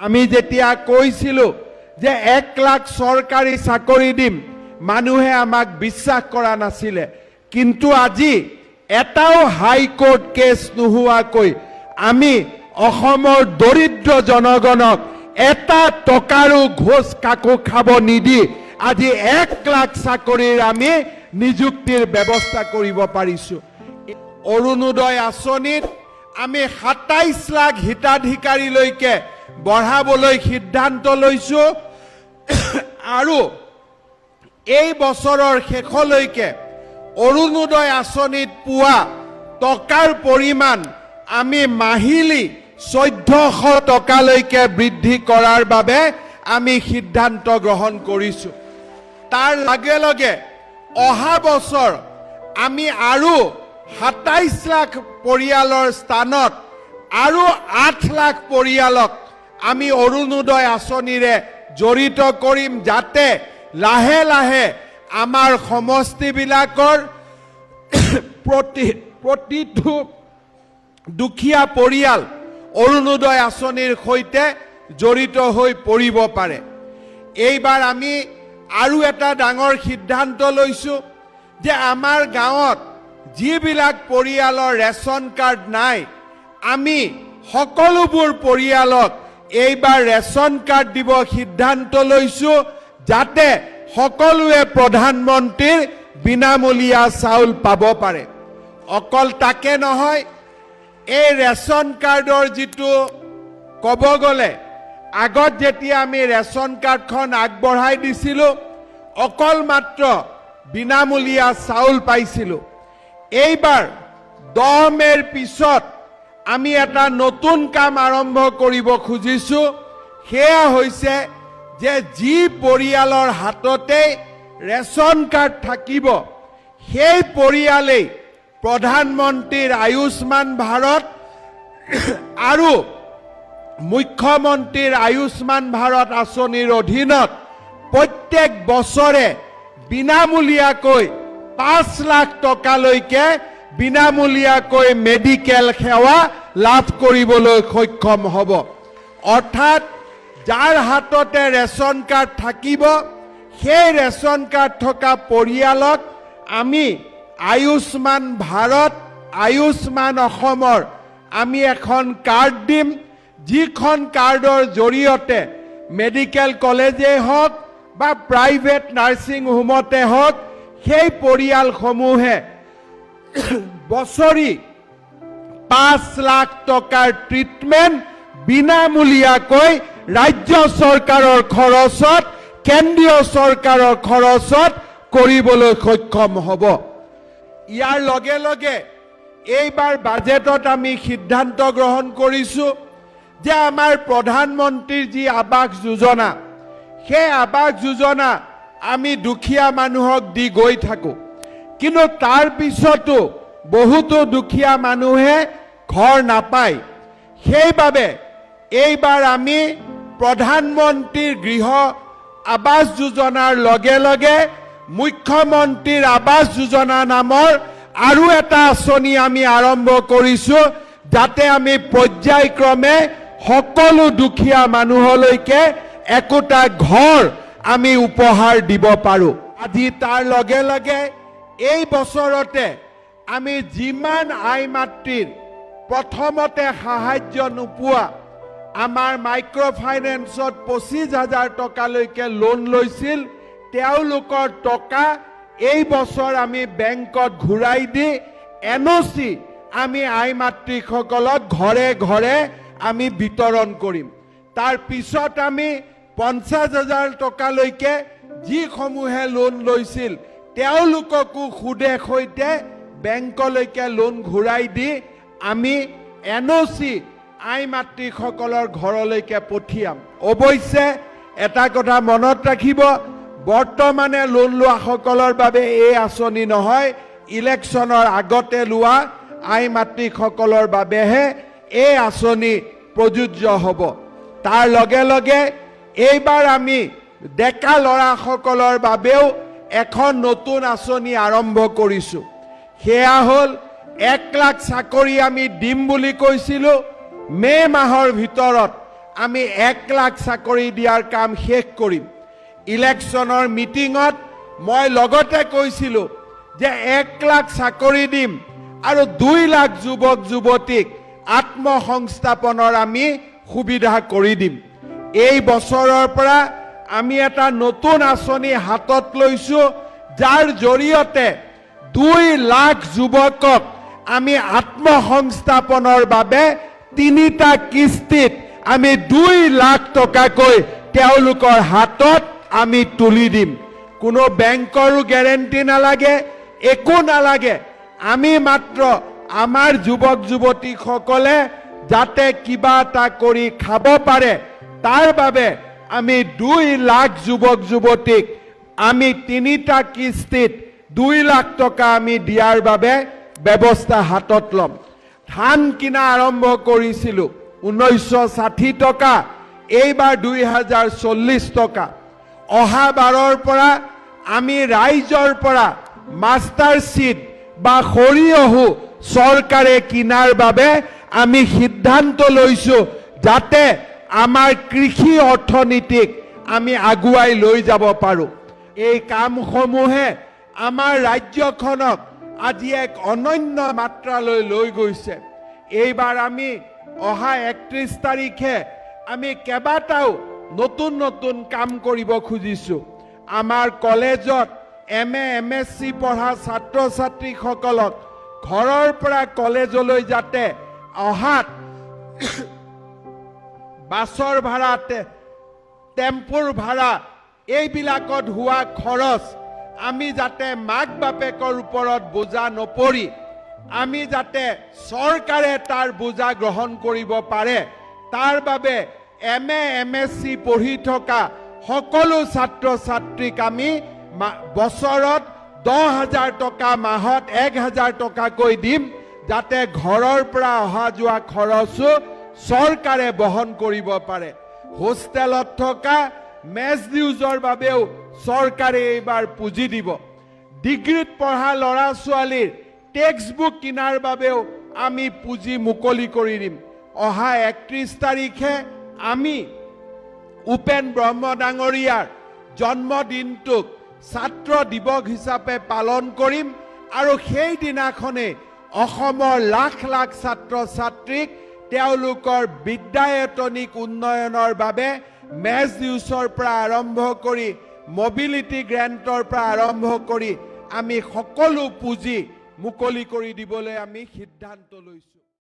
আমি যেতিয়া কৈছিলোঁ যে 1 লাখ চৰকাৰী চাকৰি দিম, মানুহে আমাক বিশ্বাস কৰা নাছিলে। কিন্তু আজি এটাও হাইকোৰ্ট কেছ নোহোৱাকৈ আমি অসমৰ দৰিদ্ৰ জনগণক এটা টকাৰো ঘোষ কাকো খাব নিদি আজি 1 লাখ চাকৰিৰ আমি নিযুক্তিৰ ব্যৱস্থা কৰিব পাৰিছোঁ। অৰুণোদয় আঁচনিত আমি 27 লাখ হিতাধিকাৰীলৈকে বঢ়াবলৈ সিদ্ধান্ত লৈছোঁ আৰু এই বছৰৰ শেষলৈকে অৰুণোদয় আঁচনিত পোৱা টকাৰ পৰিমাণ আমি মাহিলী 1400 টকালৈকে বৃদ্ধি কৰাৰ বাবে আমি সিদ্ধান্ত গ্ৰহণ কৰিছোঁ। তাৰ লগে লগে অহা বছৰ আমি আৰু 27 লাখ পৰিয়ালৰ স্থানত আৰু 8 লাখ পৰিয়ালক আমি অৰুণোদয় আঁচনিৰে জড়িত কৰিম, যাতে লাহে লাহে আমাৰ সমষ্টিবিলাকৰ প্ৰতিটো দুখীয়া পৰিয়াল অৰুণোদয় আঁচনিৰ সৈতে জড়িত হৈ পৰিব পাৰে। এইবাৰ আমি আৰু এটা ডাঙৰ সিদ্ধান্ত লৈছোঁ যে আমাৰ গাঁৱত যিবিলাক পৰিয়ালৰ ৰেচন কাৰ্ড নাই, আমি সকলোবোৰ পৰিয়ালক এইবাৰ ৰেচন কাৰ্ড দিব সিদ্ধান্ত লৈছোঁ, যাতে সকলোৱে প্ৰধানমন্ত্ৰীৰ বিনামূলীয়া চাউল পাব পাৰে। অকল তাকে নহয়, এই ৰেচন কাৰ্ডৰ যিটো ক'ব গ'লে আগত যেতিয়া আমি ৰেচন কাৰ্ডখন আগবঢ়াই দিছিলোঁ অকল মাত্ৰ বিনামূলীয়া চাউল পাইছিলোঁ। এইবাৰ 10 মেৰ পিছত আমি এটা নতুন কাম আৰম্ভ কৰিব খুজিছোঁ। সেয়া হৈছে যে যি পৰিয়ালৰ হাততে ৰেচন কাৰ্ড থাকিব সেই পৰিয়ালেই প্ৰধানমন্ত্ৰীৰ আয়ুষ্মান ভাৰত আৰু মুখ্যমন্ত্ৰীৰ আয়ুষ্মান ভাৰত আঁচনিৰ অধীনত প্ৰত্যেক বছৰে বিনামূলীয়াকৈ 5 লাখ টকালৈকে বিনামূলীয়াকৈ মেডিকেল সেৱা লাভ কৰিবলৈ সক্ষম হ'ব। অৰ্থাৎ যাৰ হাততে ৰেচন কাৰ্ড থাকিব সেই ৰেচন কাৰ্ড থকা পৰিয়ালক আমি আয়ুষ্মান ভাৰত, আয়ুষ্মান অসমৰ আমি এখন কাৰ্ড দিম, যিখন কাৰ্ডৰ জৰিয়তে মেডিকেল কলেজেই হওক বা প্ৰাইভেট নাৰ্ছিং হোমতে হওক সেই পৰিয়ালসমূহে বছৰি 5 লাখ টকাৰ ট্ৰিটমেণ্ট বিনামূলীয়াকৈ ৰাজ্য চৰকাৰৰ খৰচত, কেন্দ্ৰীয় চৰকাৰৰ খৰচত কৰিবলৈ সক্ষম হ'ব। ইয়াৰ লগে লগে এইবাৰ বাজেটত আমি সিদ্ধান্ত গ্ৰহণ কৰিছোঁ যে আমাৰ প্ৰধানমন্ত্ৰীৰ যি আৱাস যোজনা, সেই আৱাস যোজনা আমি দুখীয়া মানুহক দি গৈ থাকোঁ, কিন্তু তাৰ পিছতো বহুতো দুখীয়া মানুহে ঘৰ নাপায়। সেইবাবে এইবাৰ আমি প্ৰধানমন্ত্ৰীৰ গৃহ আৱাস যোজনাৰ লগে লগে মুখ্যমন্ত্ৰীৰ আৱাস যোজনা নামৰ আৰু এটা আঁচনি আমি আৰম্ভ কৰিছোঁ, যাতে আমি পৰ্যায়ক্ৰমে সকলো দুখীয়া মানুহলৈকে একোটা ঘৰ আমি উপহাৰ দিব পাৰোঁ। আজি তাৰ লগে লগে এই বছৰতে আমি যিমান আই মাতৃৰ প্ৰথমতে সাহায্য নোপোৱা আমাৰ মাইক্ৰ' ফাইনেন্সত 25,000 টকালৈকে লোন লৈছিল, তেওঁলোকৰ টকা এই বছৰ আমি বেংকত ঘূৰাই দি NOC আমি আই মাতৃসকলক ঘৰে ঘৰে আমি বিতৰণ কৰিম। তাৰ পিছত আমি 50,000 টকালৈকে যিসমূহে লোন লৈছিল তেওঁলোককো সুদে সৈতে বেংকলৈকে লোন ঘূৰাই দি আমি NOC আই মাতৃসকলৰ ঘৰলৈকে পঠিয়াম। অৱশ্যে এটা কথা মনত ৰাখিব, বৰ্তমানে লোন লোৱাসকলৰ বাবে এই আঁচনি নহয়, ইলেকশ্যনৰ আগতে লোৱা আই মাতৃসকলৰ বাবেহে এই আঁচনি প্ৰযোজ্য হ'ব। তাৰ লগে লগে এইবাৰ আমি ডেকা ল'ৰাসকলৰ বাবেও এখন নতুন আঁচনি আৰম্ভ কৰিছোঁ। সেয়া হ'ল 1 লাখ চাকৰি আমি দিম বুলি কৈছিলোঁ। মে' মাহৰ ভিতৰত আমি 1 লাখ চাকৰি দিয়াৰ কাম শেষ কৰিম ইলেকশ্যনৰ মিটিঙত মই লগতে কৈছিলো যে 1 লাখ চাকৰি দিম আৰু 2 লাখ যুৱক যুৱতীক আত্মসংস্থাপনৰ আমি সুবিধা কৰি দিম এই বছৰৰ পৰা আমি এটা নতুন আঁচনি হাতত লৈছো যাৰ জৰিয়তে 2 লাখ যুৱকক আমি আত্মসংস্থাপনৰ বাবে 3টা কিস্তিত আমি 2 লাখ টকাকৈ তেওঁলোকৰ হাতত আমি তুলি দিম কোনো বেংকৰো গ্যাৰেণ্টি নালাগে একো নালাগে আমি মাত্ৰ আমাৰ যুৱক যুৱতীসকলে যাতে কিবা এটা কৰি খাব পাৰে তাৰ বাবে আমি 2 লাখ যুৱক যুৱতীক আমি 3টা কিস্তিত 2 লাখ টকা আমি দিয়াৰ বাবে ব্যৱস্থা হাতত লম ধান কিনা আৰম্ভ কৰিছিলো 1960 টকা এইবাৰ 2040 টকা অহা বাৰৰ পৰা আমি ৰাইজৰ পৰা মাষ্টাৰ সিড বা খৰিয়হু চৰকাৰে কিনাৰ বাবে আমি সিদ্ধান্ত লৈছো যাতে আমাৰ কৃষি অৰ্থনীতিক আমি আগুৱাই লৈ যাব পাৰো এই কামসমূহে আমাৰ ৰাজ্যখনক আজি এক অনন্য মাত্ৰালৈ লৈ গৈছে এইবাৰ আমি অহা 31 তাৰিখে আমি কেবাটাও নতুন নতুন কাম কৰিব খুজিছো আমাৰ কলেজত MA MSc পঢ়া ছাত্ৰ ছাত্ৰীসকলক ঘৰৰ পৰা কলেজলৈ যাতে অহাত বাছৰ ভাড়া টেম্পুৰ ভাড়া এইবিলাকত হোৱা খৰচ আমি যাতে মাক বাপেকৰ ওপৰত বোজা নপৰি আমি যাতে চৰকাৰে তাৰ বোজা গ্ৰহণ কৰিব পাৰে তাৰ বাবে MA MSc পঢ়ি থকা সকলো ছাত্ৰ ছাত্ৰীক আমি বছৰত 10,000 টকা মাহত 1,000 টকাকৈ দিম যাতে ঘৰৰ পৰা অহা যোৱা খৰচো চৰকাৰে বহন কৰিব পাৰে হোষ্টেলত থকা মেজ ডিউজৰ বাবেও চৰকাৰে এইবাৰ পুঁজি দিব ডিগ্ৰীত পঢ়া ল'ৰা ছোৱালীৰ টেক্সট বুক কিনাৰ বাবেও আমি পুঁজি মুকলি কৰি দিম অহা 31 তাৰিখে আমি উপেন ব্ৰহ্ম ডাঙৰীয়াৰ জন্মদিনটোক ছাত্ৰ দিৱস হিচাপে পালন কৰিম আৰু সেই দিনাখনে অসমৰ লাখ লাখ ছাত্ৰ ছাত্ৰীক তেওঁলোকৰ বিদ্যায়তনিক উন্নয়নৰ বাবে মেজ ডিউজৰ পৰা আৰম্ভ কৰি মোবিলিটি গ্ৰেণ্টৰ পৰা আৰম্ভ কৰি আমি সকলো পুঁজি মুকলি কৰি দিবলৈ আমি সিদ্ধান্ত লৈছো